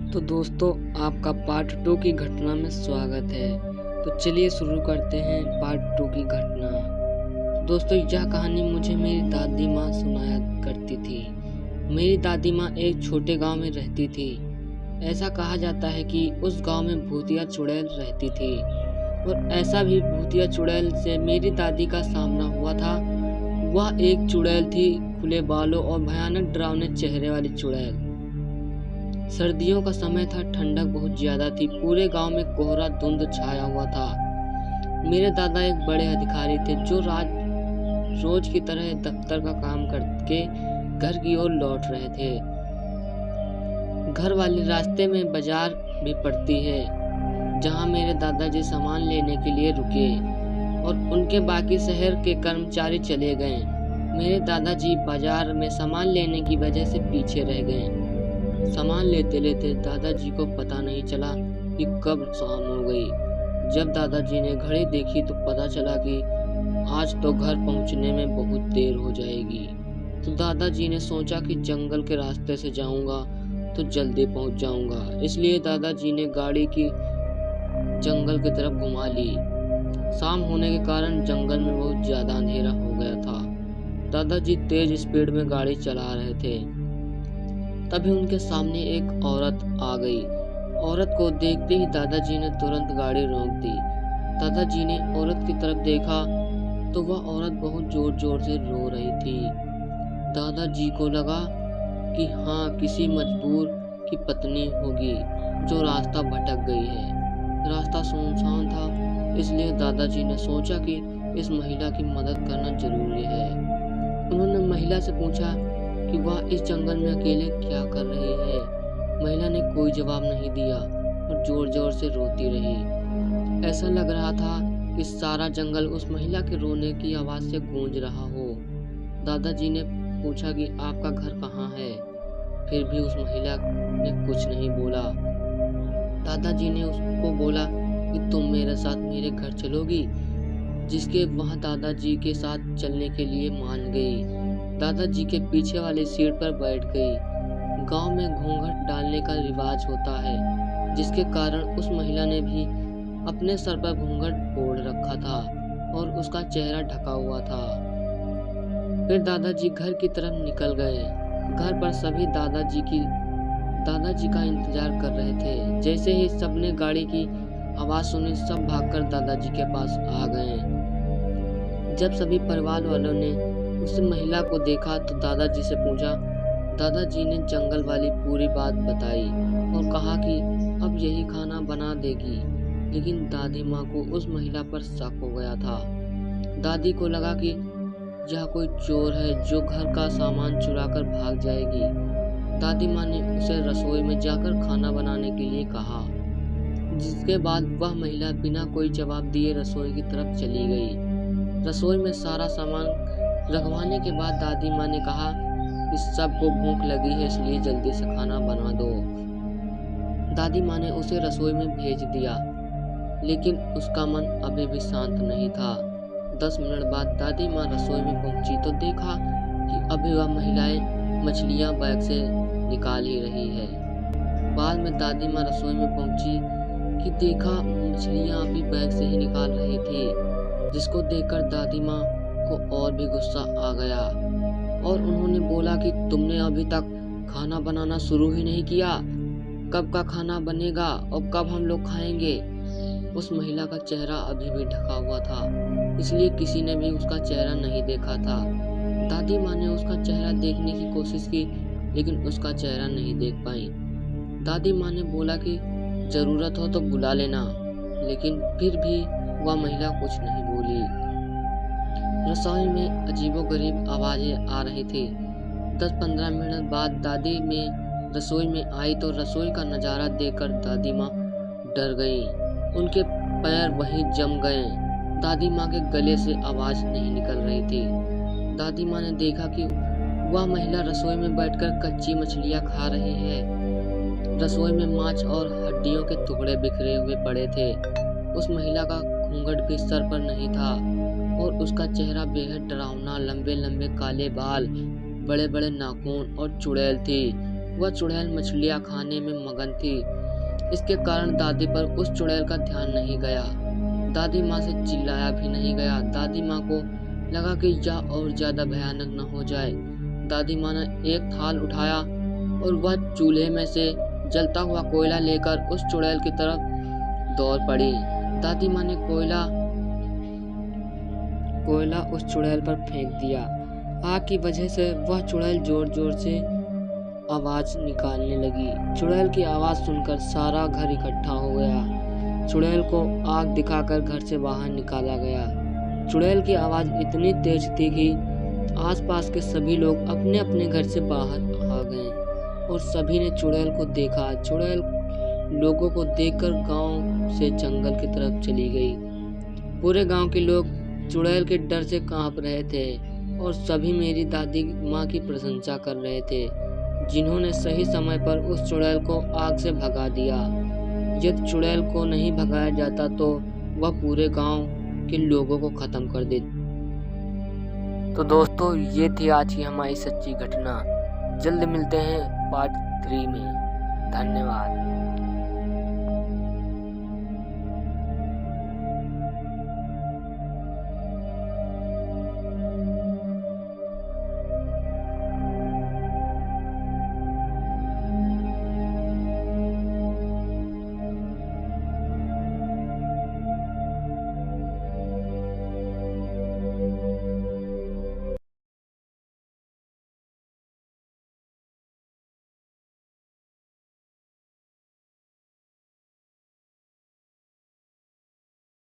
तो दोस्तों, आपका पार्ट 2 की घटना में स्वागत है। तो चलिए शुरू करते हैं पार्ट 2 की घटना। दोस्तों, यह कहानी मुझे मेरी दादी माँ सुनाया करती थी। मेरी दादी माँ एक छोटे गांव में रहती थी। ऐसा कहा जाता है कि उस गांव में भूतिया चुड़ैल रहती थी, और ऐसा भी भूतिया चुड़ैल से मेरी दादी का सामना हुआ था। वह एक चुड़ैल थी, खुले बालों और भयानक डरावने चेहरे वाली चुड़ैल। सर्दियों का समय था, ठंडक बहुत ज्यादा थी, पूरे गांव में कोहरा धुंध छाया हुआ था। मेरे दादा एक बड़े अधिकारी थे जो रोज की तरह दफ्तर का काम करके घर की ओर लौट रहे थे। घर वाले रास्ते में बाजार भी पड़ती है, जहां मेरे दादाजी सामान लेने के लिए रुके और उनके बाकी शहर के कर्मचारी चले गए। मेरे दादाजी बाजार में सामान लेने की वजह से पीछे रह गए। सामान लेते लेते दादाजी को पता नहीं चला कि कब शाम हो गई। जब दादाजी ने घड़ी देखी तो पता चला कि आज तो घर पहुंचने में बहुत देर हो जाएगी। तो दादाजी ने सोचा कि जंगल के रास्ते से जाऊंगा तो जल्दी पहुंच जाऊंगा, इसलिए दादाजी ने गाड़ी की जंगल की तरफ घुमा ली। शाम होने के कारण जंगल में बहुत ज्यादा अंधेरा हो गया था। दादाजी तेज स्पीड में गाड़ी चला रहे थे। तभी उनके सामने एक औरत आ गई। औरत को देखते ही दादाजी ने तुरंत गाड़ी रोक दी। दादाजी ने औरत की तरफ देखा तो वह औरत बहुत जोर जोर से रो रही थी। दादाजी को लगा कि हाँ, किसी मजबूर की पत्नी होगी जो रास्ता भटक गई है। रास्ता सुनसान था, इसलिए दादाजी ने सोचा कि इस महिला की मदद करना जरूरी है। उन्होंने महिला से पूछा कि वह इस जंगल में अकेले क्या कर रही है। महिला ने कोई जवाब नहीं दिया और जोर जोर से रोती रही। ऐसा लग रहा था कि सारा जंगल उस महिला के रोने की आवाज से गूंज रहा हो। दादाजी ने पूछा कि आपका घर कहाँ है। फिर भी उस महिला ने कुछ नहीं बोला। दादाजी ने उसको बोला कि तुम मेरे साथ मेरे घर चलोगी, जिसके वहां दादाजी के साथ चलने के लिए मान गई। दादाजी के पीछे वाली सीट पर बैठ गई। गांव में घूंघट डालने का रिवाज होता है, जिसके कारण उस महिला ने भी अपने सर पर घूंघट ओढ़ रखा था और उसका चेहरा ढका हुआ था। फिर दादाजी घर की तरफ निकल गए। घर पर सभी दादाजी का इंतजार कर रहे थे। जैसे ही सबने गाड़ी की आवाज सुनी, सब भागकर दादाजी के पास आ गए। जब सभी परिवार वालों ने उस महिला को देखा तो दादाजी से पूछा। दादाजी ने जंगल वाली पूरी बात बताई और कहा कि अब यही खाना बना देगी। लेकिन दादी माँ को उस महिला पर शक हो गया था। दादी को लगा कि यह कोई चोर है जो घर का सामान चुरा कर भाग जाएगी। दादी माँ ने उसे रसोई में जाकर खाना बनाने के लिए कहा, जिसके बाद वह महिला बिना कोई जवाब दिए रसोई की तरफ चली गई। रसोई में सारा सामान रखवाने के बाद दादी माँ ने कहा कि सबको भूख लगी है, इसलिए जल्दी से खाना बना दो। दादी माँ ने उसे रसोई में भेज दिया, लेकिन उसका मन अभी भी शांत नहीं था। 10 मिनट बाद दादी माँ रसोई में पहुंची तो देखा कि अभी वह महिलाएं मछलियां बैग से निकाल ही रही है। बाद में दादी माँ रसोई में पहुंची कि देखा मछलियां अभी बैग से ही निकाल रही थी, जिसको देखकर दादी माँ को और भी गुस्सा आ गया और उन्होंने बोला कि तुमने अभी तक खाना बनाना शुरू ही नहीं किया। कब का खाना बनेगा और कब हम लोग खाएंगे। उस महिला का चेहरा अभी भी ढका हुआ था, इसलिए किसी ने भी उसका चेहरा नहीं देखा था। दादी माँ ने उसका चेहरा देखने की कोशिश की, लेकिन उसका चेहरा नहीं देख पाई। दादी माँ ने बोला कि जरूरत हो तो बुला लेना, लेकिन फिर भी वह महिला कुछ नहीं बोली। रसोई में अजीबोगरीब आवाजें आ रही थी। 10-15 मिनट बाद दादी में रसोई में आई तो रसोई का नजारा देखकर दादी माँ डर गई। उनके पैर वहीं जम गए। दादी माँ के गले से आवाज नहीं निकल रही थी। दादी माँ ने देखा कि वह महिला रसोई में बैठकर कच्ची मछलियाँ खा रही है। रसोई में मांस और हड्डियों के टुकड़े बिखरे हुए पड़े थे। उस महिला का घूंघट भी सर पर नहीं था और उसका चेहरा बेहद डरावना, लंबे लंबे काले बाल, बड़े बड़े नाखून और चुड़ैल थी। वह चुड़ैल मछलियाँ खाने में मगन थी। इसके कारण दादी पर उस चुड़ैल का ध्यान नहीं गया। दादी माँ से चिल्लाया भी नहीं गया। दादी माँ को लगा कि यह और ज्यादा भयानक न हो जाए। दादी माँ ने एक थाल उठाया और वह चूल्हे में से जलता हुआ कोयला लेकर उस चुड़ैल की तरफ दौड़ पड़ी। दादी माँ ने कोयला उस चुड़ैल पर फेंक दिया। आग की वजह से वह चुड़ैल जोर जोर से आवाज निकालने लगी। चुड़ैल की आवाज सुनकर सारा घर इकट्ठा हो गया। चुड़ैल को आग दिखाकर घर से बाहर निकाला गया। चुड़ैल की आवाज इतनी तेज थी कि आसपास के सभी लोग अपने अपने घर से बाहर आ गए और सभी ने चुड़ैल को देखा। चुड़ैल लोगों को देखकर गांव से जंगल की तरफ चली गई। पूरे गांव के लोग चुड़ैल के डर से कांप रहे थे और सभी मेरी दादी माँ की प्रशंसा कर रहे थे, जिन्होंने सही समय पर उस चुड़ैल को आग से भगा दिया। यदि चुड़ैल को नहीं भगाया जाता तो वह पूरे गांव के लोगों को खत्म कर देती। तो दोस्तों, ये थी आज की हमारी सच्ची घटना। जल्द मिलते हैं पार्ट 3 में। धन्यवाद।